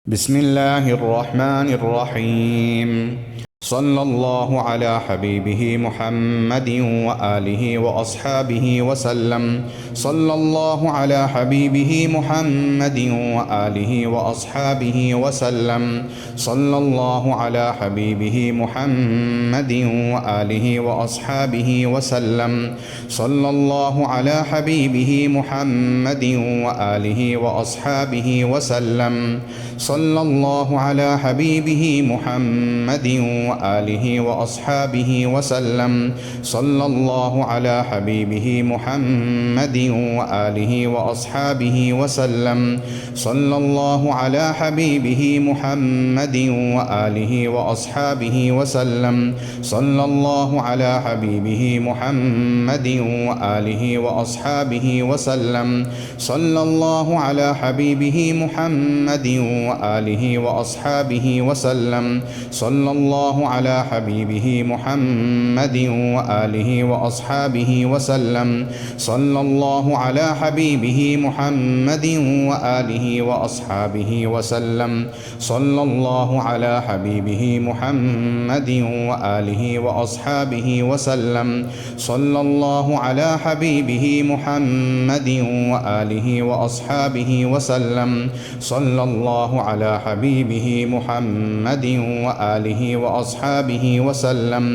بسم الله الرحمن الرحيم. صلى الله على حبيبه محمد وآله وأصحابه وسلم. صلى الله على حبيبه محمد وآله وأصحابه وسلم. صلى الله على حبيبه محمد وآله وأصحابه وسلم. صلى الله على حبيبه محمد وآله وأصحابه وسلم. صلى الله على حبيبه محمد وآله وأصحابه وسلم. صلى الله على حبيبه محمد وآله وأصحابه وسلم. صلى الله على حبيبه محمد وآله وأصحابه وسلم. صلى الله على حبيبه محمد وآله وأصحابه وسلم. صلى الله على حبيبه محمد وآله وأصحابه وسلم. صلى الله على حبيبه محمد وآله وأصحابه وسلم. صلى الله على حبيبه محمد وآله وأصحابه وسلم. صلى الله على حبيبه محمد وآله وأصحابه وسلم. صلى الله على حبيبه محمد وآله وأصحابه وسلم. صلى الله على حبيبه محمد وآله وأصحابه وسلم.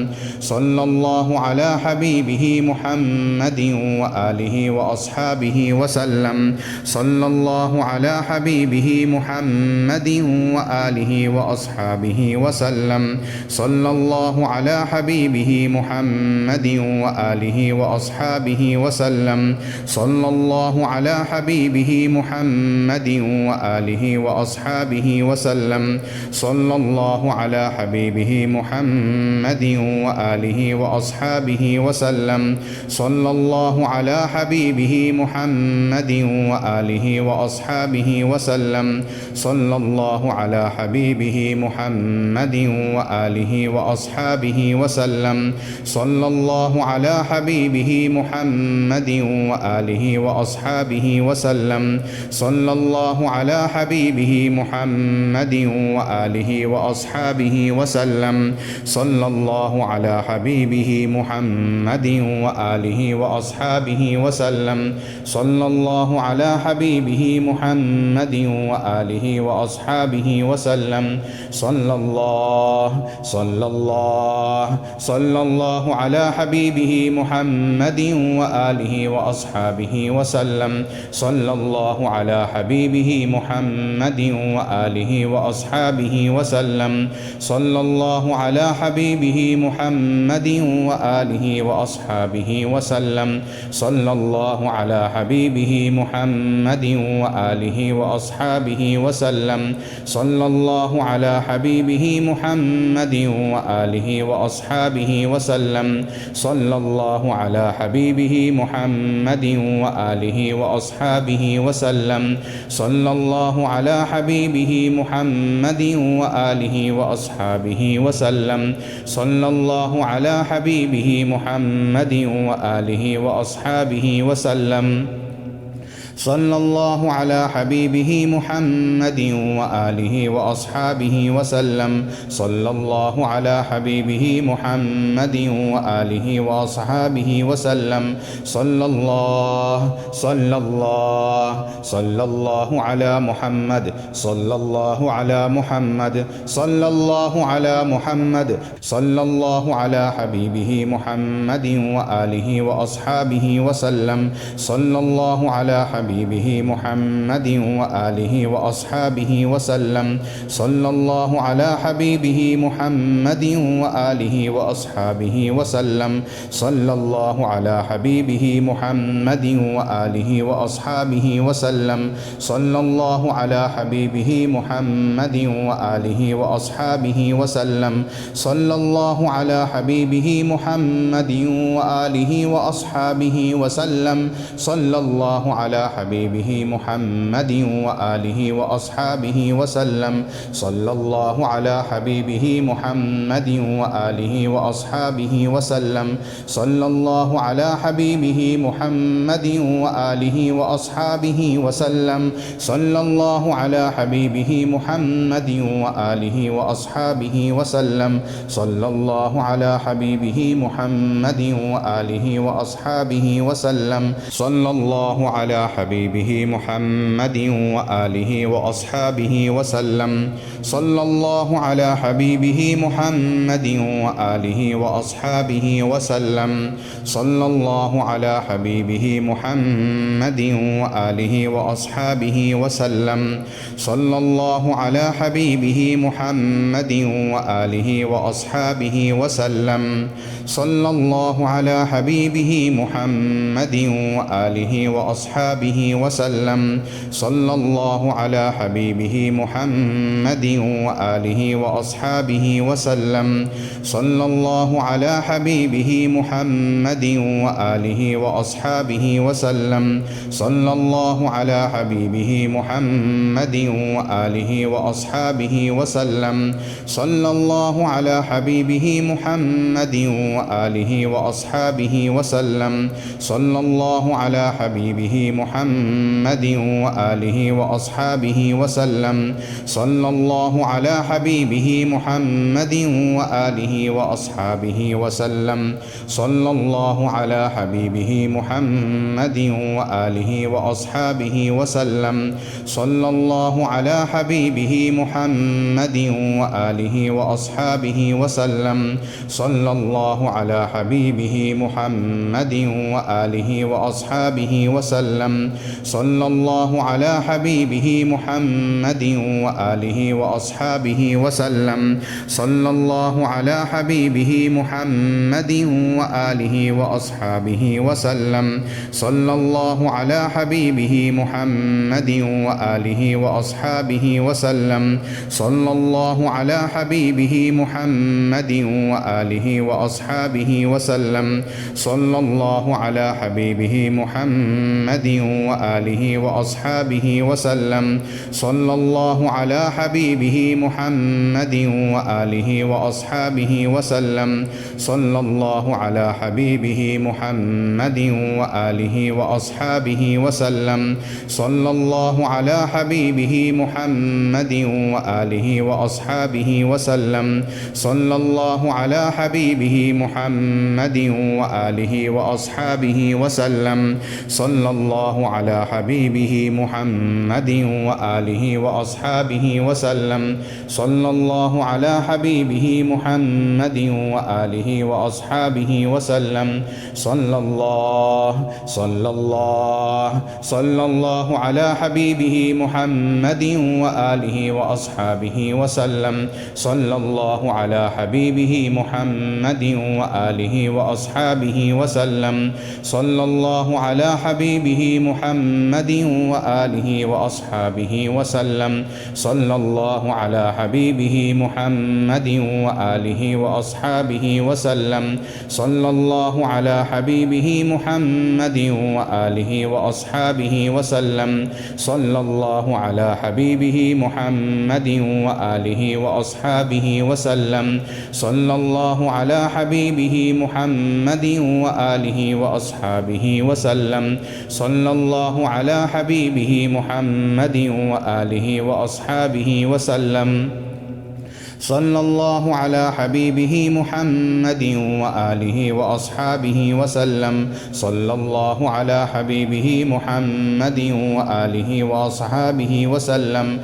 صلى الله على حبيبه محمد وآله وأصحابه وسلم. صلى الله على حبيبه محمد وآله وأصحابه وسلم. صلى الله على حبيبه محمد وآله وأصحابه وسلم. صلى الله على حبيبه محمد وآله وأصحابه وسلم. صلى الله على حبيبه محمد وآله وأصحابه وسلم. صلى الله على حبيبه محمد وآله وأصحابه وسلم. صلى الله على حبيبه محمد وآله وأصحابه وسلم. صلى الله على حبيبه محمد وآله وأصحابه وسلم. صلى الله على حبيبه محمد وآله وأصحابه وسلم. صلى الله على حبيبه محمد وآله وأصحابه وسلم. صلى الله على حبيبه محمد وآله وأصحابه وسلم. صلى الله على حبيبه محمد وآله وأصحابه وسلم. صلى الله على حبيبه محمد وآله وأصحابه وسلم. صلى الله على حبيبه محمد وآله وأصحابه وسلم. صلى الله على حبيبه محمد وآله وأصحابه وسلم. صلى الله على حبيبه محمد وآله وأصحابه وسلم. صلى الله على حبيبه محمد وآله وأصحابه وسلم. صلى الله على حبيبه محمد وآله وأصحابه وسلم. صلى الله على حبيبه محمد وآله وأصحابه وسلم. صلى الله على حبيبه محمد وآله وأصحابه وسلم. صلى الله على حبيبه محمد وآله وأصحابه وسلم. صلى الله على محمد. صلى الله على محمد. صلى الله على محمد. صلى الله على حبيبه محمد وآله وأصحابه وسلم. صلى الله على حبيبه محمد وآله وأصحابه وسلم. صلى الله على حبيبه محمد وآله وأصحابه وسلم. صلى الله على حبيبه محمد وآله وأصحابه وسلم. صلى الله على حبيبه محمد وآله وأصحابه وسلم. صلى الله على حبيبه محمد وآله وأصحابه وسلم. صلى الله على حبيبه محمد وآله وأصحابه وسلم صلى الله على حبيبه محمد وآله وأصحابه وسلم صلى الله على حبيبه محمد وآله وأصحابه وسلم صلى الله على حبيبه محمد وآله وأصحابه وسلم صلى الله على حبيبه محمد وآله وأصحابه وسلم صلى الله على حبيبه محمد وآله وأصحابه وسلم صلى الله على حبيبه محمد وآله وأصحابه وسلم صلى الله على حبيبه محمد وآله وأصحابه وسلم صلى الله على حبيبه محمد وآله وأصحابه وسلم صلى الله على حبيبه محمد وآله وأصحابه وسلم صلى الله على حبيبه محمد وآله وأصحابه وسلم صلى الله على حبيبه محمد وآله وأصحابه وسلم صلى الله على حبيبه محمد وآله وأصحابه وسلم صلى الله على حبيبه محمد وآله وأصحابه وسلم صلى الله على حبيبه محمد وآله وأصحابه وسلم صلى الله على حبيبه محمد وآله وأصحابه وسلم صلى الله على حبيبه محمد وآله وأصحابه وسلم صلى الله على حبيبه محمد وآله وأصحابه وسلم صلى الله على حبيبه محمد وآله وأصحابه وسلم صلى الله على حبيبه محمد وآله وأصحابه وسلم صلى الله على حبيبه محمد وآله وأصحابه وسلم صلى الله على حبيبه محمد وآله وأصحابه وسلم صلى الله على حبيبه محمد وآله وأصحابه وسلم صلى الله على حبيبه محمد وآله وأصحابه وسلم صلى الله على حبيبه محمد وآله وأصحابه وسلم صلى الله على حبيبه محمد وآله وأصحابه وسلم صلى الله على حبيبه محمد وآله وأصحابه وسلم صلى الله على حبيبه محمد وآله وأصحابه وسلم صلى الله على حبيبه محمد وآله وأصحابه وسلم صلى الله على حبيبه محمد وآله وأصحابه وسلم صلى الله على حبيبه محمد وآله وأصحابه وسلم صلى الله على حبيبه محمد وآله وأصحابه وسلم صلى الله على حبيبه محمد وآله وأصحابه وسلم صلى الله على حبيبه محمد وآله وأصحابه وسلم صلى الله على حبيبه محمد وآله وأصحابه وسلم صلى الله على حبيبه محمد وآله وأصحابه وسلم صلى الله على حبيبه محمد وآله وأصحابه وسلم صلى الله على حبيبه محمد وآله وأصحابه وسلم صلى الله على حبيبه محمد وآله وأصحابه وسلم صلى الله على حبيبه محمد وآله وأصحابه وسلم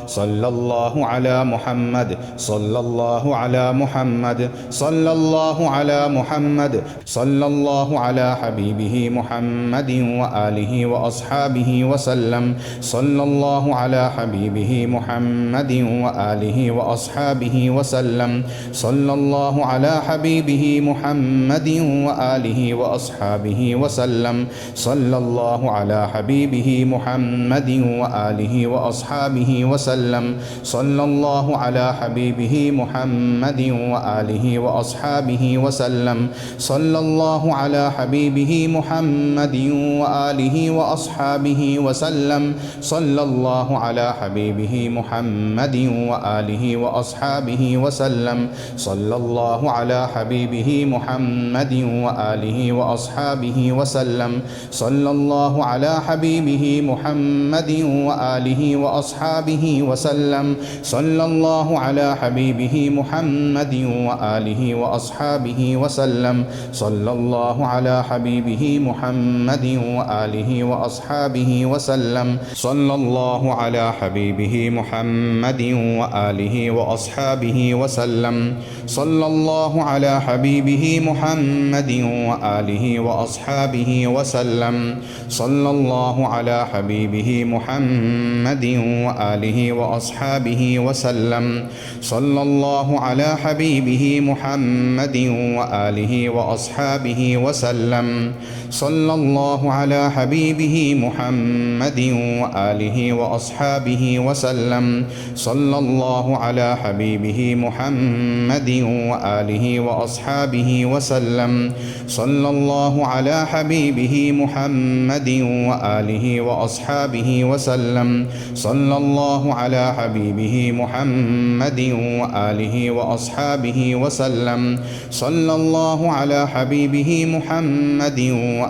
صلى الله على محمد صلى الله على محمد صلى الله على محمد صلى الله على حبيبه محمد وآله وأصحابه وسلم صلى الله على حبيبه حبيبه محمد وآله وأصحابه وسلم صلى الله على حبيبه محمد وآله وأصحابه وسلم صلى الله على حبيبه محمد وآله وأصحابه وسلم صلى الله على حبيبه محمد وآله وأصحابه وسلم صلى الله على حبيبه محمد وآله وأصحابه وسلم صلى الله على حبيبه محمد وآله وأصحابه وسلم صلى الله على حبيبه محمد وآله وأصحابه وسلم صلى الله على حبيبه محمد وآله وأصحابه وسلم صلى الله على حبيبه محمد وآله وأصحابه وسلم صلى الله على حبيبه محمد وآله وأصحابه وسلم صلى الله على حبيبه محمد وآله وأصحابه وسلم صلى الله على حبيبه محمد وآله وأصحابه وسلم صلى الله على حبيبه محمد وآله وأصحابه وسلم صلى الله على حبيبه محمد وآله وأصحابه وسلم صلى الله على حبيبه محمد وآله وأصحابه وسلم صلى الله على حبيبه محمد وآله وأصحابه وسلم صلى الله على حبيبه محمد وآله وأصحابه وسلم صلى الله على حبيبه محمد وآله وأصحابه وسلم صلى الله على حبيبه محمد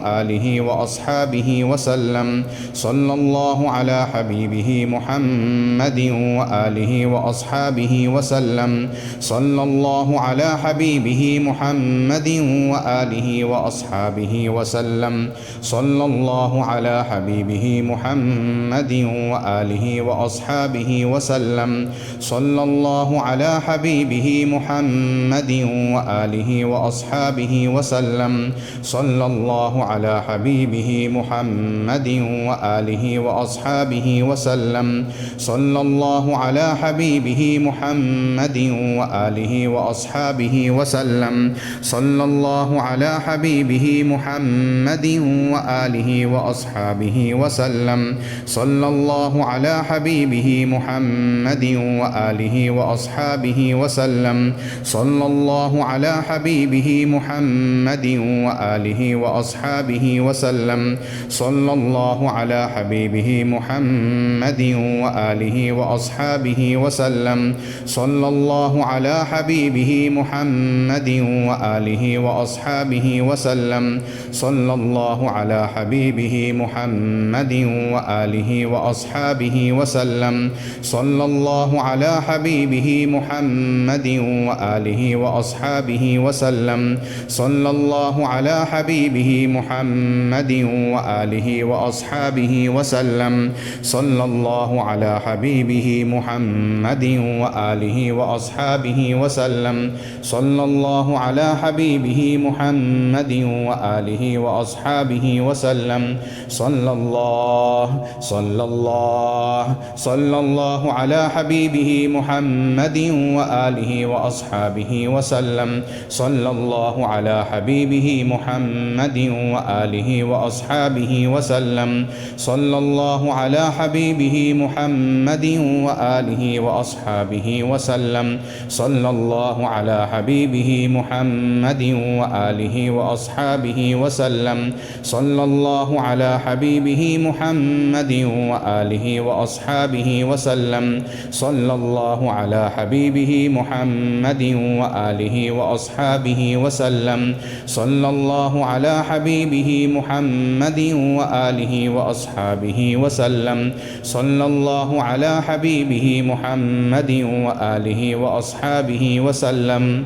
وآله وأصحابه وسلم صلى الله على حبيبه محمد وآله وأصحابه وسلم صلى الله على حبيبه محمد وآله وأصحابه وسلم صلى الله على حبيبه محمد وآله وأصحابه وسلم صلى الله على حبيبه محمد وآله وأصحابه وسلم صلى الله على حبيبه محمد وآله وأصحابه وسلم صلى الله على حبيبه محمد وآله وأصحابه وسلم صلى الله على حبيبه محمد وآله وأصحابه وسلم صلى الله على حبيبه محمد وآله وأصحابه وسلم صلى الله على حبيبه محمد وآله وأصحابه وسلم صلى الله على حبيبه محمد وآله وأصحابه وسلم صلى الله على حبيبه محمد وآله وأصحابه وسلم صلى الله على حبيبه محمد وآله وأصحابه وسلم صلى الله على حبيبه محمد وآله وأصحابه وسلم صلى الله على حبيبه محمد وآله وأصحابه وسلم صلى الله على حبيبه محمد وآله وأصحابه وسلم صلى الله على حبيبه محمد وآله وأصحابه وسلم صلى الله على حبيبه محمد وآله وأصحابه وسلم صلى الله على حبيبه محمد وآله وأصحابه وسلم صلى الله على حبيبه محمد وآله وأصحابه وسلم صلى الله على حبيبه محمد وآله وأصحابه وسلم صلى الله على حبيبه محمد وآله وأصحابه وسلم صلى الله على حبيبه محمد وآله وأصحابه وسلم صلى الله على حبيبه محمد وآله وأصحابه وسلم صلى الله على حبيبه محمد وآله وأصحابه وسلم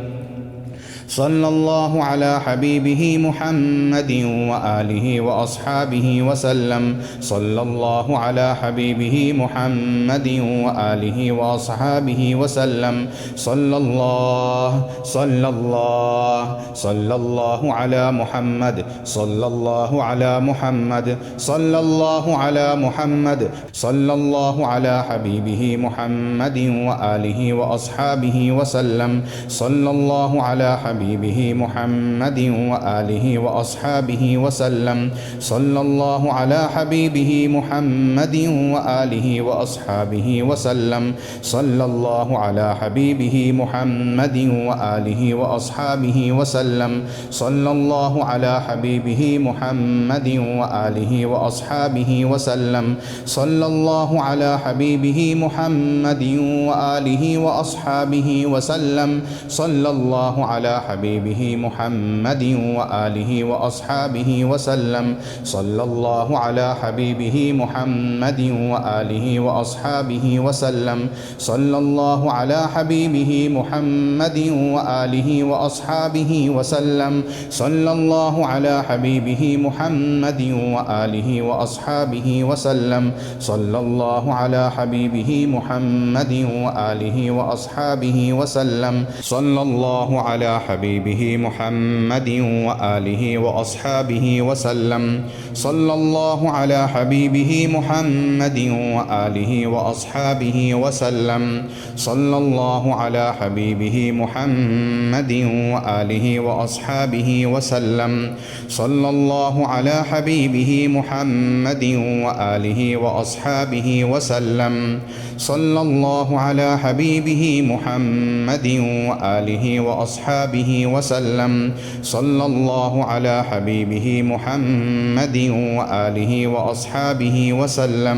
صلى الله على حبيبه محمد وآله وأصحابه وسلم. صلى الله على حبيبه محمد وآله وأصحابه وسلم. صلى الله على محمد. صلى الله على محمد. صلى الله على محمد. صلى الله على حبيبه محمد وآله وأصحابه وسلم. صلى الله على حبيبه محمد وآله وأصحابه وسلم. صلى الله على حبيبه محمد وآله وأصحابه وسلم. صلى الله على حبيبه محمد وآله وأصحابه وسلم. صلى الله على حبيبه محمد وآله وأصحابه وسلم. صلى الله على حبيبه محمد وآله وأصحابه وسلم. صلى الله على حبيبه محمد وآله وأصحابه وسلم. صلى الله على حبيبه محمد وآله وأصحابه وسلم. صلى الله على حبيبه محمد وآله وأصحابه وسلم. صلى الله على حبيبه محمد وآله وأصحابه وسلم. صلى الله على حبيبه محمد وآله وأصحابه وسلم. صلى الله على حبيبه محمد وآله وأصحابه وسلم. صلى الله على حبيبه محمد وآله وأصحابه وسلم. صلى الله على حبيبه محمد وآله وأصحابه وسلم. صلى الله على حبيبه محمد وآله وأصحابه وسلم. صلى الله على حبيبه محمد وآله وأصحابه وسلم. صلى الله على حبيبه محمد وآله وأصحابه وسلم.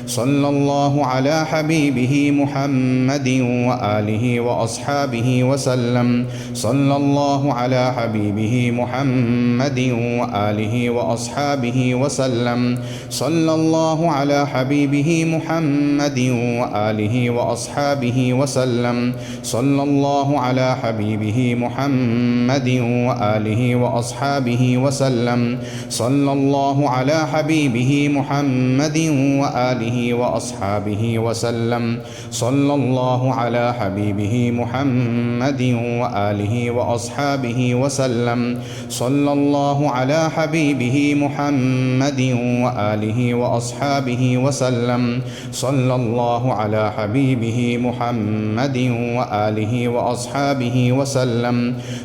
صلى الله على حبيبه محمد وآله وأصحابه وسلم. صلى الله على حبيبه محمد وآله وأصحابه وسلم. صلى الله على حبيبه محمد وآله وأصحابه وسلم. صلى الله على حبيبه محمد وآله وأصحابه وسلم. صلى الله على حبيبه محمد وآله وأصحابه وسلم. صلى الله على حبيبه محمد وآله وأصحابه وسلم. صلى الله على حبيبه محمد وآله وأصحابه وسلم. صلى الله على حبيبه محمد وآله وأصحابه وسلم. صلى الله على حبيبه محمد وآله وأصحابه وسلم.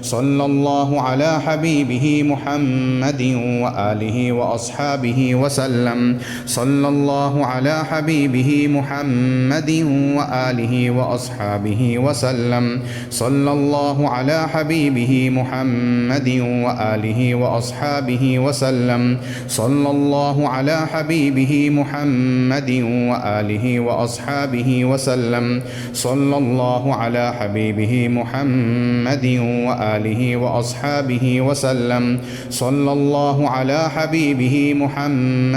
صلى الله على حبيبه محمد وآله وأصحابه وسلم. صلى الله على حبيبه محمد وآله وأصحابه وسلم. صلى الله على حبيبه محمد وآله وأصحابه وسلم. صلى الله على حبيبه محمد وآله وأصحابه وسلم. صلى الله على حبيبه محمد وآله وأصحابه وسلم. صلى الله على حبيبه محمد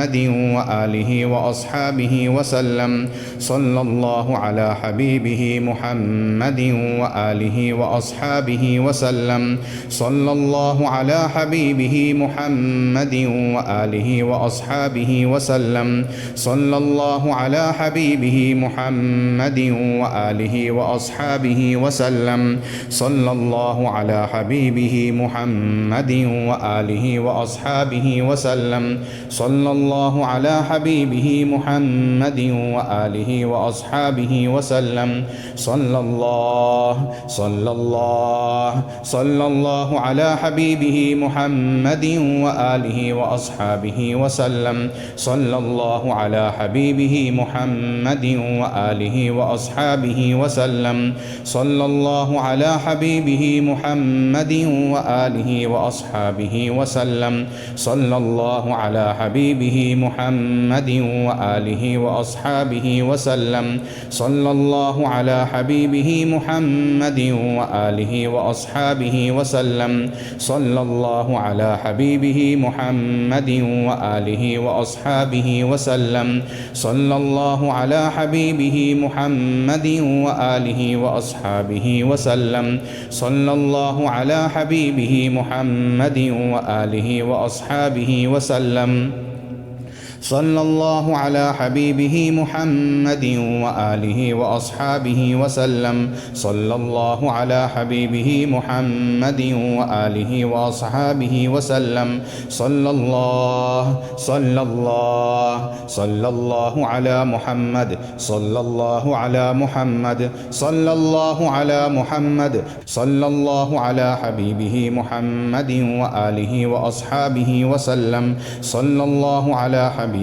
وآله وأصحابه وسلم. صلى الله على حبيبه محمد وآله وأصحابه وسلم. صلى الله على حبيبه محمد وآله وأصحابه وسلم. صلى الله على حبيبه محمد وآله وأصحابه وسلم. صلى الله على حبيبه محمد وآله وأصحابه وسلم. صلى الله على حبيبه محمد وآله وأصحابه وسلم. صلى الله على حبيبه محمد وآله وأصحابه وسلم. صلى الله على حبيبه محمد وآله وأصحابه وسلم. صلى الله على حبيبه محمد وآله وأصحابه وسلم. صلى الله على حبيبه محمد وآله وأصحابه وسلم. صلى الله على حبيبه محمد وآله وأصحابه وسلم. صلى الله على حبيبه حبيبه محمد وآله وأصحابه وسلم صلى الله على حبيبه محمد وآله وأصحابه وسلم صلى الله على حبيبه محمد وآله وأصحابه وسلم صلى الله على حبيبه محمد وآله وأصحابه وسلم صلى الله على محمد صلى الله على محمد صلى الله على محمد صلى الله على حبيبه محمد وآله وأصحابه وسلم صلى الله على حبيبه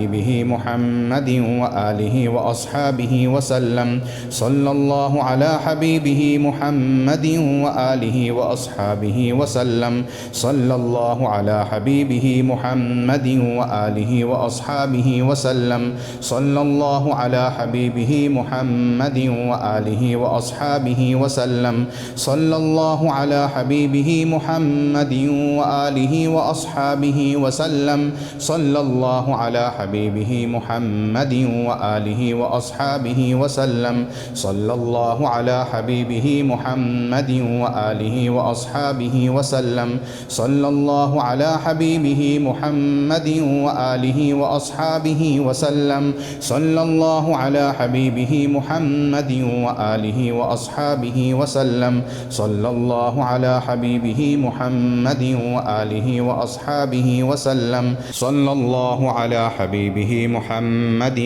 محمد وآله وأصحابه وسلم صلى الله على حبيبه محمد وآله وأصحابه وسلم صلى الله على حبيبه محمد وآله وأصحابه وسلم صلى الله على حبيبه محمد وآله وأصحابه وسلم صلى الله على حبيبه محمد وآله وأصحابه وسلم صلى الله على حبيبه محمد وآله وأصحابه وسلم صلى الله على حبيبه محمد وآله وأصحابه وسلم صلى الله على حبيبه محمد وآله وأصحابه وسلم صلى الله على حبيبه محمد وآله وأصحابه وسلم صلى الله على حبيبه محمد وآله وأصحابه وسلم صلى الله على حبيبه محمد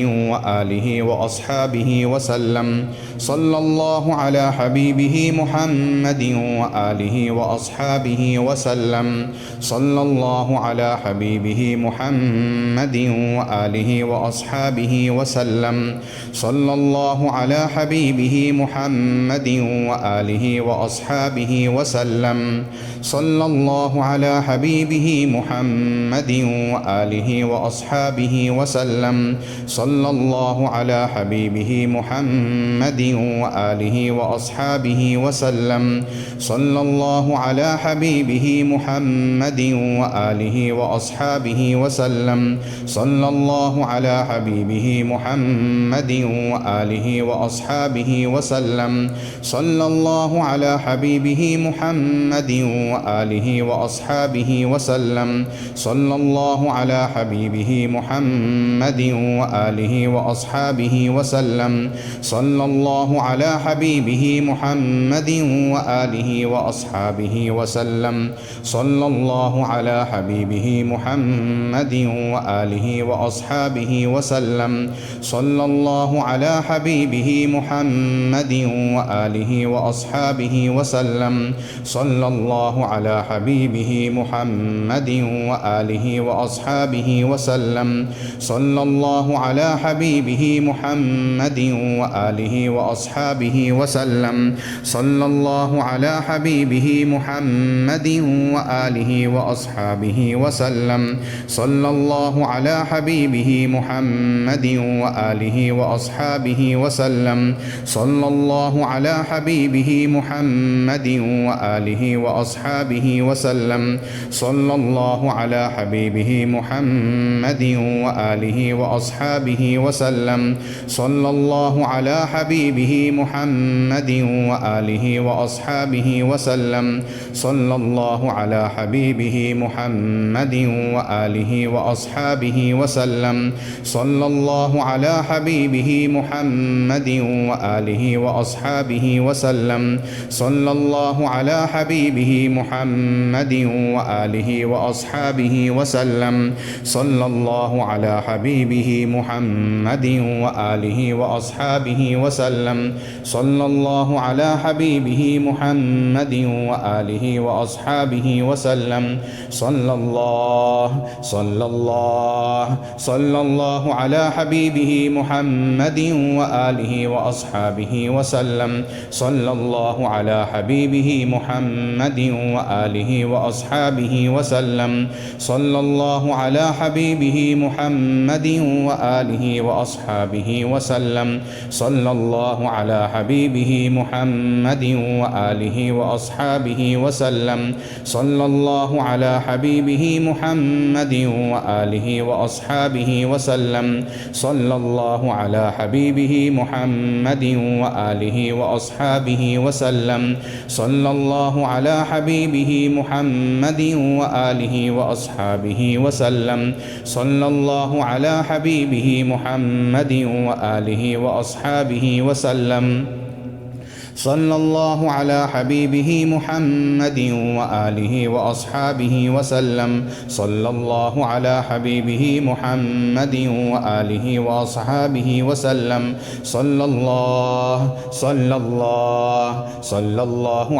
وآله وأصحابه وسلم صلى الله على حبيبه محمد وآله وأصحابه وسلم صلى الله على حبيبه محمد وآله وأصحابه وسلم صلى الله على حبيبه محمد وآله وأصحابه وسلم صلى الله على حبيبه محمد وآله وأصحابه وسلم صلى الله على حبيبه محمد وآله وأصحابه وسلم صلى الله على حبيبه محمد وآله وأصحابه وسلم صلى الله على حبيبه محمد وآله وأصحابه وسلم صلى الله على حبيبه محمد وآله وأصحابه وسلم صلى الله على حبيبه محمد وآله وأصحابه وسلم صلى الله على حبيبه محمد وآله وأصحابه وسلم صلى الله على حبيبه محمد وآله وأصحابه وسلم صلى الله على حبيبه محمد وآله وأصحابه وسلم صلى الله على حبيبه محمد وآله وأصحابه وسلم صلى الله على حبيبه محمد وآله وأصحابه وسلم صلى الله على حبيبه محمد وآله وأصحابه وسلم صلى الله على حبيبه محمد وآله وأصحابه وسلم صلى الله على حبيبه محمد وآله وأصحابه وسلم صلى الله على حبيبه محمد وآله وأصحابه وسلم صلى الله على حبيبه محمد وآله وأصحابه وسلم صلى الله على حبيبه محمد وآله وأصحابه وسلم صلى الله على حبيبه محمد وآله وأصحابه وسلم صلى الله على حبيبه محمد وآله وأصحابه وسلم صلى الله على حبيبه محمد وآله وأصحابه وسلم صلى الله على حبيبه محمد وآله وأصحابه وسلم صلى الله على حبيبه محمد وآله وأصحابه وسلم صلى الله على حبيبه محمد وآله وأصحابه وسلم. صلى الله على حبيبه محمد وآله وأصحابه وسلم. صلى الله على حبيبه محمد وآله وأصحابه وسلم. صلى الله على حبيبه محمد وآله وأصحابه وسلم. صلى الله على حبيبه محمد وآله وأصحابه وسلم. صلى الله على حبيبه محمد وآله وأصحابه وسلم. صلى الله على حبيبه محمد وآله وأصحابه وسلم. صلى الله على حبيبه محمد وآله وأصحابه وسلم. صلى الله على حبيبه محمد وآله وأصحابه وسلم. صلى الله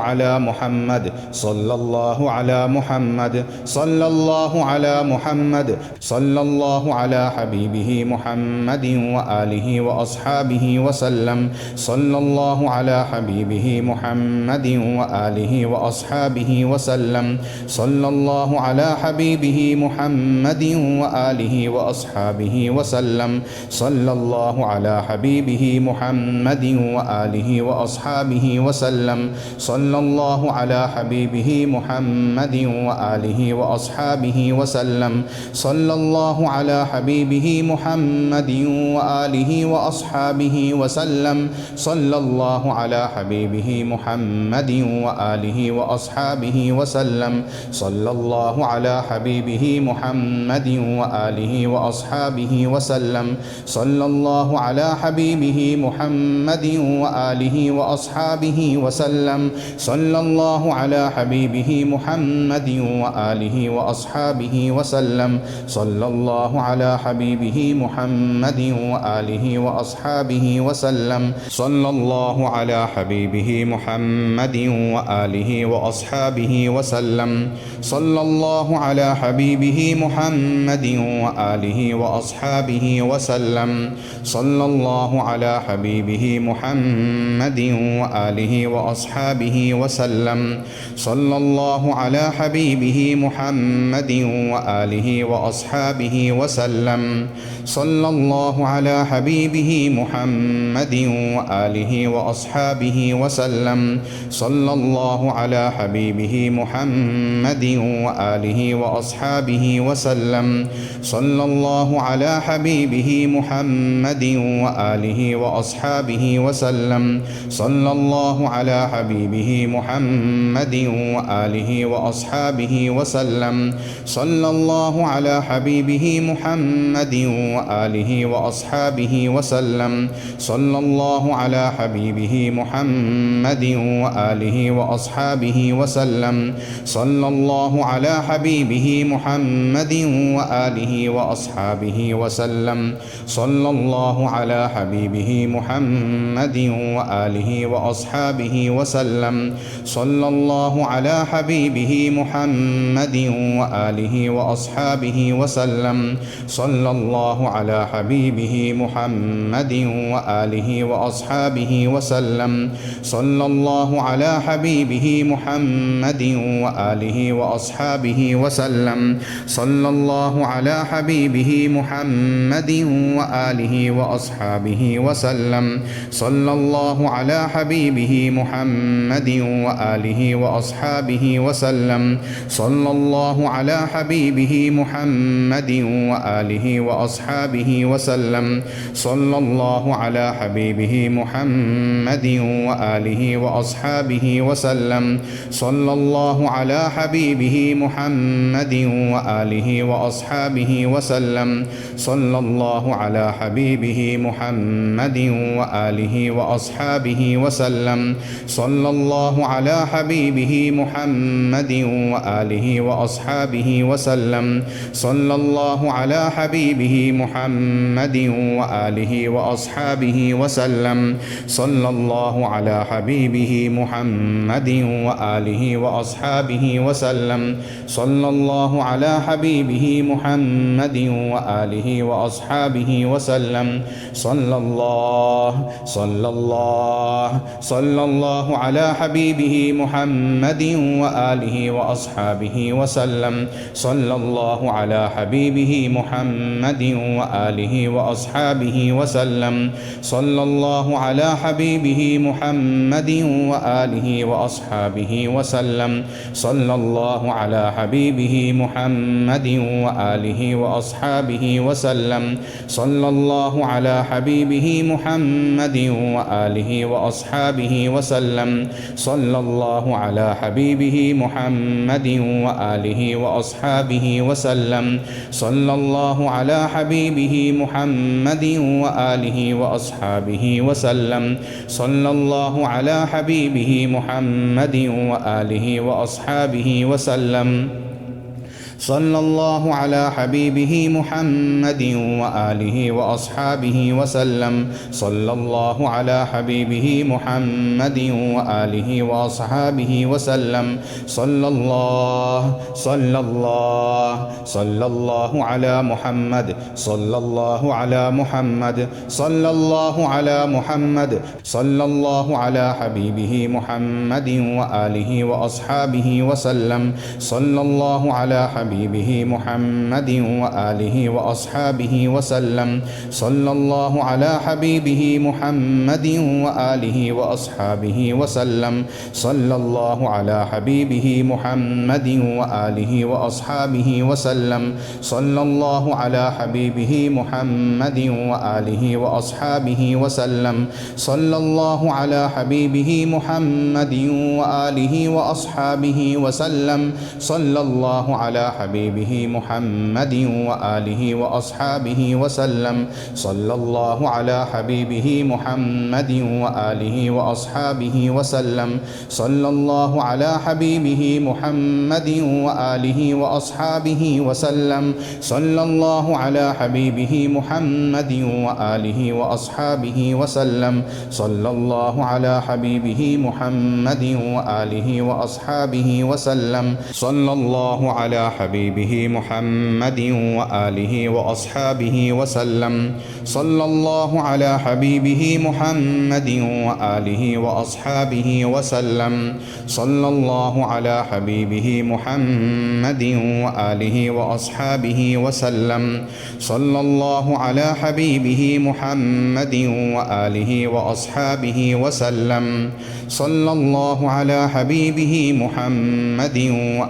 على محمد. صلى الله على محمد. صلى الله على محمد. صلى الله على حبيبه محمد وآله وأصحابه وسلم. صلى الله على حبيبه محمد وآله وأصحابه وسلم. صلى الله على حبيبه محمد وآله وأصحابه وسلم. صلى الله على حبيبه محمد وآله وأصحابه وسلم. صلى الله على حبيبه محمد وآله وأصحابه وسلم. صلى الله على حبيبه محمد وآله وأصحابه وسلم. صلى الله على حبيبه محمد وآله وأصحابه وسلم. صلى الله على حبيبه محمد وآله وأصحابه وسلم. صلى الله على حبيبه محمد وآله وأصحابه وسلم. صلى الله على حبيبه محمد وآله وأصحابه وسلم. صلى الله على حبيبه محمد وآله وأصحابه وسلم. صلى الله على حبيبه محمد وآله وأصحابه وسلم. صلى الله على حبيبه محمد وآله وأصحابه وسلم. صلى الله على حبيبه محمد وآله وأصحابه وسلم. صلى الله على حبيبه محمد وآله وأصحابه وسلم. صلى الله على حبيبه محمد وآله وأصحابه وسلم. صلى الله على حبيبه محمد وآله وأصحابه وسلم. صلى الله على حبيبه محمد وآله وأصحابه وسلم. صلى الله على حبيبه محمد وآله وأصحابه وسلم. صلى الله على حبيبه محمد وآله وأصحابه وسلم. صلى الله على حبيبه محمد وآله وأصحابه وسلم. صلى الله على حبيبه محمد وآله وأصحابه وسلم. صلى الله على حبيبه محمد وآله وأصحابه وسلم. صلى الله على حبيبه محمد وآله وأصحابه وسلم. صلى الله على حبيبه محمد وآله وأصحابه وسلم. صلى الله على حبيبه محمد وآله وأصحابه وسلم. صلى الله على حبيبه محمد وآله وأصحابه وسلم. صلى الله على حبيبه محمد وآله وأصحابه وسلم. صلى الله على حبيبه محمد وآله وأصحابه وسلم. صلى الله على حبيبه محمد وآله وأصحابه وسلم. صلى الله على حبيبه محمد وآله وأصحابه وسلم. صلى الله على حبيبه محمد وآله وأصحابه وسلم. صلى الله على حبيبه محمد وآله وأصحابه وسلم. صلى الله على حبيبه محمد وآله وأصحابه وسلم. صلى الله الله على حبيبه محمد وآله وأصحابه وسلم. صلى الله على حبيبه محمد وآله وأصحابه وسلم. صلى الله على حبيبه محمد وآله وأصحابه وسلم. صلى الله على حبيبه محمد وآله وأصحابه وسلم. صلى الله على حبيبه محمد وآله وأصحابه وسلم. صلى الله على حبيبه محمد وآله وأصحابه وسلم. صلى الله على حبيبه محمد وآله وأصحابه وسلم. صلى الله على حبيبه محمد وآله وأصحابه وسلم. صلى الله على حبيبه محمد وآله وأصحابه وسلم. صلى الله على حبيبه محمد وآله وأصحابه وسلم. صلى الله على حبيبه محمد وآله وأصحابه وسلم. صلى الله على حبيبه محمد وآله وأصحابه وسلم. صلى الله على محمد. صلى الله على محمد. صلى الله على محمد. صلى الله على حبيبه محمد وآله وأصحابه وسلم. صلى الله على حبيبه محمد وآله وأصحابه وسلم. صلى الله على حبيبه محمد وآله وأصحابه وسلم. صلى الله على حبيبه محمد وآله وأصحابه وسلم. صلى الله على حبيبه محمد وآله وأصحابه وسلم. صلى الله على حبيبه محمد وآله وأصحابه وسلم. صلى الله على حبيبه محمد وآله وأصحابه وسلم. صلى الله على حبيبه محمد وآله وأصحابه وسلم. صلى الله على حبيبه محمد وآله وأصحابه وسلم. صلى الله على حبيبه محمد وآله وأصحابه وسلم. صلى الله على حبيبه محمد وآله وأصحابه وسلم. صلى الله على حبيبه محمد وآله وأصحابه وسلم. صلى الله على حبيبه محمد وآله وأصحابه وسلم. صلى الله على حبيبه محمد وآله وأصحابه وسلم. صلى الله على حبيبه محمد وآله وأصحابه وسلم. صلى الله على حبيبه محمد وآله وأصحابه وسلم. صلى الله على حبيبه محمد وآله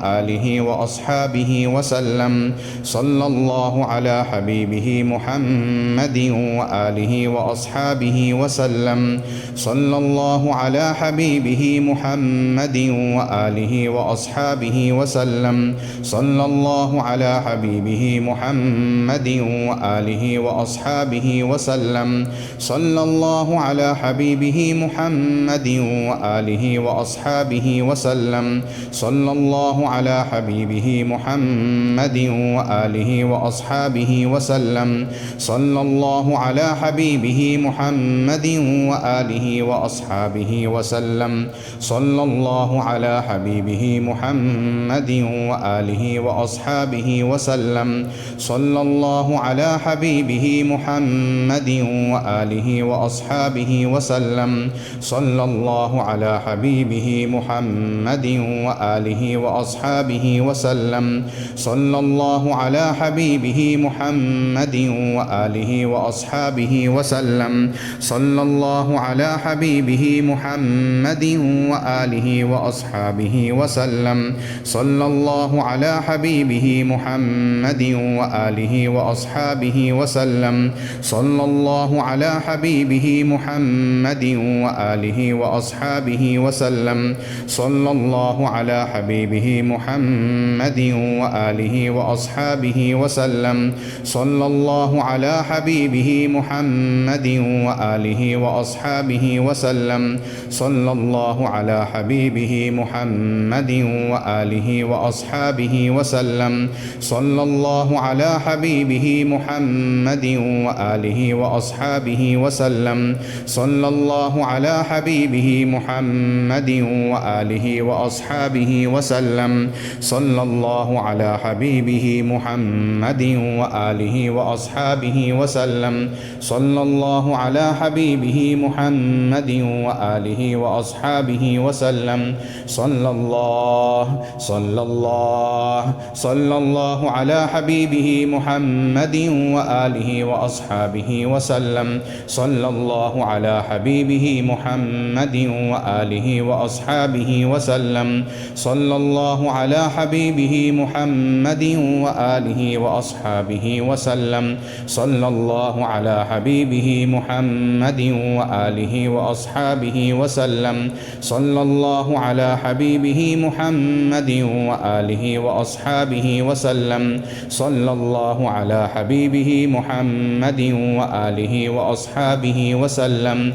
وأصحابه وسلم. صلى الله على حبيبه محمد وآله وأصحابه وسلم. صلى الله على حبيبه محمد وآله وأصحابه وسلم. صلى الله على حبيبه محمد وآله وأصحابه وسلم. صلى الله على حبيبه محمد وآله وأصحابه وسلم. صلى الله على حبيبه محمد وآله وأصحابه وسلم. صلى الله على حبيبه محمد وآله وأصحابه وسلم. صلى الله على حبيبه محمد وآله وأصحابه وسلم. صلى الله على حبيبه محمد وآله وأصحابه وسلم. صلى الله على حبيبه محمد وآله وأصحابه وسلم. صلى الله على حبيبه محمد وآله وأصحابه وسلم. صلى الله على حبيبه محمد وآله وأصحابه وسلم. صلى الله على حبيبه محمد وآله وأصحابه وسلم. صلى الله على حبيبه محمد وآله وأصحابه وسلم. صلى الله على حبيبه محمد وآله وأصحابه وسلم. صلى الله على حبيبه محمد وآله وأصحابه وسلم. صلى الله على حبيبه محمد وآله وأصحابه وسلم. صلى الله على حبيبه محمد وآله وأصحابه وسلم. صلى الله على حبيبه محمد وآله وأصحابه وسلم. صلى الله على حبيبه محمد وآله وأصحابه وسلم. صلى الله على حبيبه محمد وآله وأصحابه وسلم. صلى الله على حبيبه محمد وآله وأصحابه وسلم. صلى الله على حبيبه محمد وآله وأصحابه وسلم. صلى الله على حبيبه محمد وآله وأصحابه وسلم. صلى الله على حبيبه محمد وآله وأصحابه وسلم. صلى الله على حبيبه محمد وآله وأصحابه وسلم.